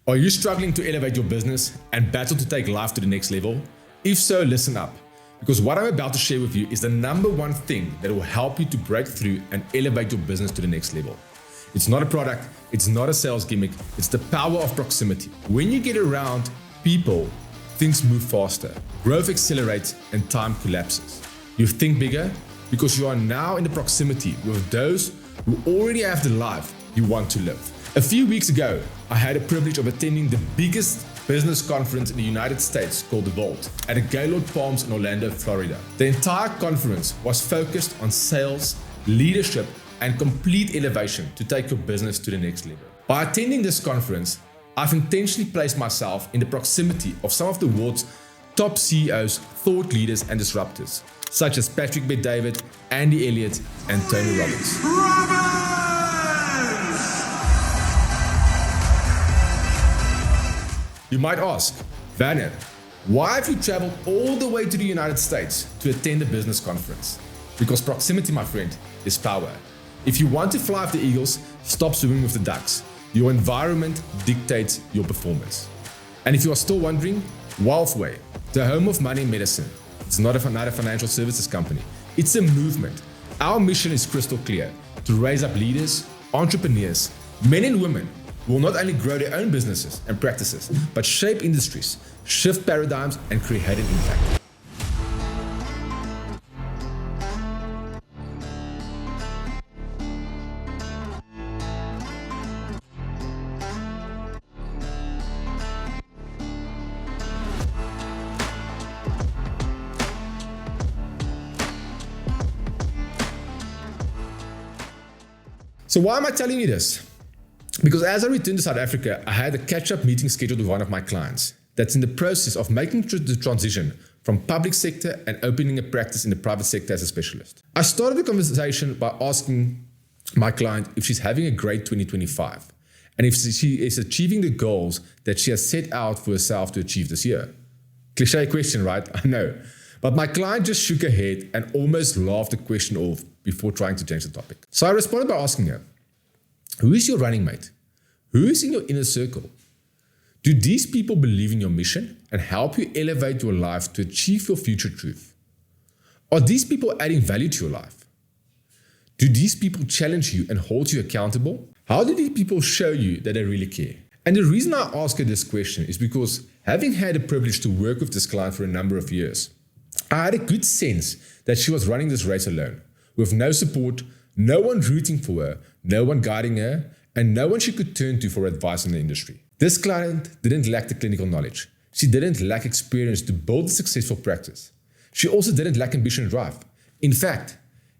Are you struggling to elevate your business and battle to take life to the next level? If so, listen up, because what I'm about to share with you is the number one thing that will help you to break through and elevate your business to the next level. It's not a product, it's not a sales gimmick, it's the power of proximity. When you get around people, things move faster, growth accelerates, and time collapses. You think bigger because you are now in the proximity with those who already have the life you want to live. A few weeks ago, I had the privilege of attending the biggest business conference in the United States called The Vault at the Gaylord Palms in Orlando, Florida. The entire conference was focused on sales, leadership, and complete elevation to take your business to the next level. By attending this conference, I've intentionally placed myself in the proximity of some of the world's top CEOs, thought leaders, and disruptors, such as Patrick Bet-David, Andy Elliott, and Tony Robbins. You might ask, Werner, why have you traveled all the way to the United States to attend a business conference? Because proximity, my friend, is power. If you want to fly with the eagles, stop swimming with the ducks. Your environment dictates your performance. And if you are still wondering, Wealthway, the home of money and medicine, it's not a financial services company. It's a movement. Our mission is crystal clear: to raise up leaders, entrepreneurs, men and women who will not only grow their own businesses and practices, but shape industries, shift paradigms, and create an impact. So why am I telling you this? Because as I returned to South Africa, I had a catch-up meeting scheduled with one of my clients that's in the process of making the transition from public sector and opening a practice in the private sector as a specialist. I started the conversation by asking my client if she's having a great 2025 and if she is achieving the goals that she has set out for herself to achieve this year. Cliché question, right? I know. But my client just shook her head and almost laughed the question off before trying to change the topic. So I responded by asking her, who is your running mate? Who is in your inner circle? Do these people believe in your mission and help you elevate your life to achieve your future truth? Are these people adding value to your life? Do these people challenge you and hold you accountable? How do these people show you that they really care? And the reason I ask her this question is because, having had the privilege to work with this client for a number of years, I had a good sense that she was running this race alone, with no support, no one rooting for her, no one guiding her, and no one she could turn to for advice in the industry. This client didn't lack the clinical knowledge. She didn't lack experience to build a successful practice. She also didn't lack ambition and drive. In fact,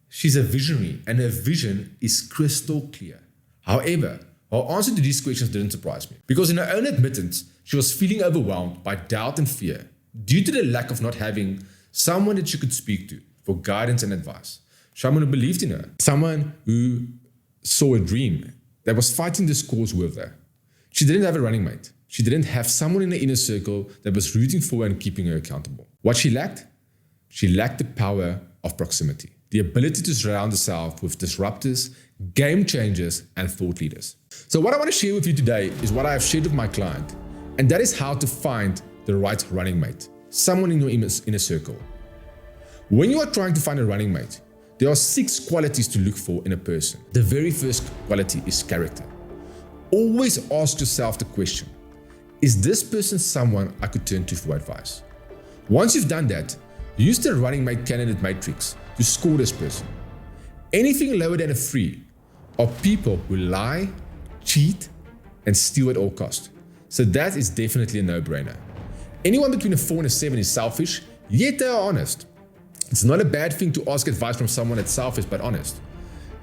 she's a visionary and her vision is crystal clear. However, her answer to these questions didn't surprise me, because in her own admittance, she was feeling overwhelmed by doubt and fear due to the lack of not having someone that she could speak to for guidance and advice. Someone who believed in her. Someone who saw a dream that was fighting this cause with her. She didn't have a running mate. She didn't have someone in the inner circle that was rooting for her and keeping her accountable. What she lacked? She lacked the power of proximity. The ability to surround herself with disruptors, game changers, and thought leaders. So what I want to share with you today is what I have shared with my client. And that is how to find the right running mate. Someone in your inner circle. When you are trying to find a running mate, there are 6 qualities to look for in a person. The very first quality is character. Always ask yourself the question, is this person someone I could turn to for advice? Once you've done that, use the running mate candidate matrix to score this person. Anything lower than a 3 are people who lie, cheat, and steal at all costs. So that is definitely a no-brainer. Anyone between a 4 and a 7 is selfish, yet they are honest. It's not a bad thing to ask advice from someone that's selfish but honest.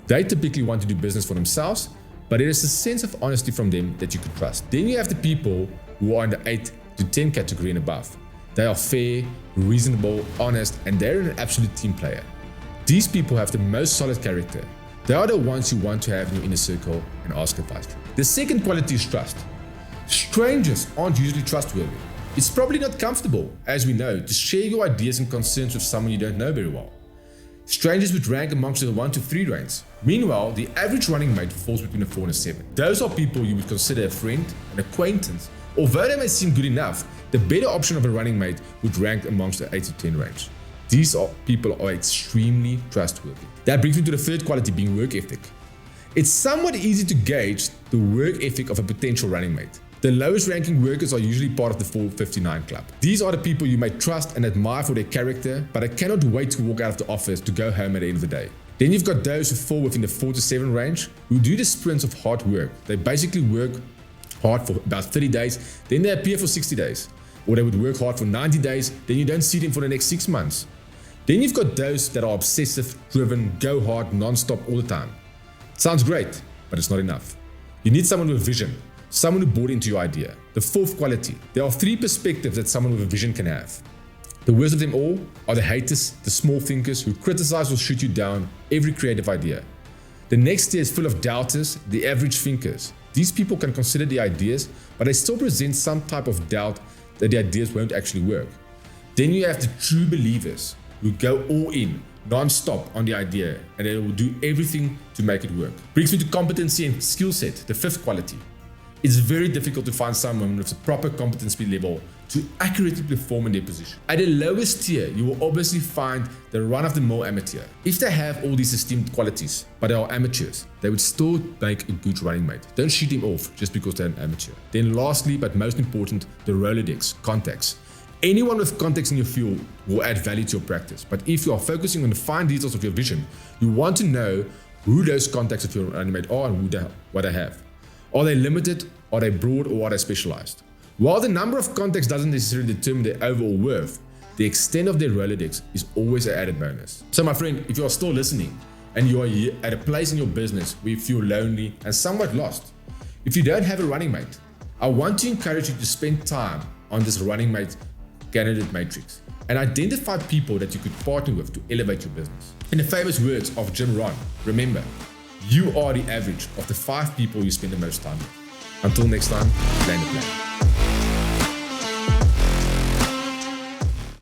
They typically want to do business for themselves, but there is a sense of honesty from them that you could trust. Then you have the people who are in the 8 to 10 category and above. They are fair, reasonable, honest, and they're an absolute team player. These people have the most solid character. They are the ones you want to have in your inner circle and ask advice from. The second quality is trust. Strangers aren't usually trustworthy. It's probably not comfortable, as we know, to share your ideas and concerns with someone you don't know very well. Strangers would rank amongst the 1 to 3 range. Meanwhile, the average running mate falls between a 4 and a 7. Those are people you would consider a friend, an acquaintance. Although they may seem good enough, the better option of a running mate would rank amongst the 8 to 10 range. These people are extremely trustworthy. That brings me to the third quality, being work ethic. It's somewhat easy to gauge the work ethic of a potential running mate. The lowest ranking workers are usually part of the 459 club. These are the people you may trust and admire for their character, but I cannot wait to walk out of the office to go home at the end of the day. Then you've got those who fall within the 4 to 7 range, who do the sprints of hard work. They basically work hard for about 30 days, then they appear for 60 days. Or they would work hard for 90 days, then you don't see them for the next 6 months. Then you've got those that are obsessive, driven, go hard, non-stop all the time. Sounds great, but it's not enough. You need someone with vision, someone who bought into your idea. The fourth quality. There are 3 perspectives that someone with a vision can have. The worst of them all are the haters, the small thinkers who criticize or shoot you down every creative idea. The next tier is full of doubters, the average thinkers. These people can consider the ideas, but they still present some type of doubt that the ideas won't actually work. Then you have the true believers who go all in, non-stop on the idea, and they will do everything to make it work. Brings me to competency and skill set, the 5th quality. It's very difficult to find someone with a proper competency level to accurately perform in their position. At the lowest tier, you will obviously find the run-of-the-mill amateur. If they have all these esteemed qualities, but they are amateurs, they would still make a good running mate. Don't shoot them off just because they're an amateur. Then lastly, but most important, the Rolodex, contacts. Anyone with contacts in your field will add value to your practice. But if you are focusing on the fine details of your vision, you want to know who those contacts of your running mate are and what they have. Are they limited, are they broad, or are they specialized? While the number of contacts doesn't necessarily determine their overall worth, the extent of their Rolodex is always an added bonus. So my friend, if you are still listening and you are at a place in your business where you feel lonely and somewhat lost, if you don't have a running mate, I want to encourage you to spend time on this running mate candidate matrix and identify people that you could partner with to elevate your business. In the famous words of Jim Rohn, remember, you are the average of the 5 people you spend the most time with. Until next time, plan the plan.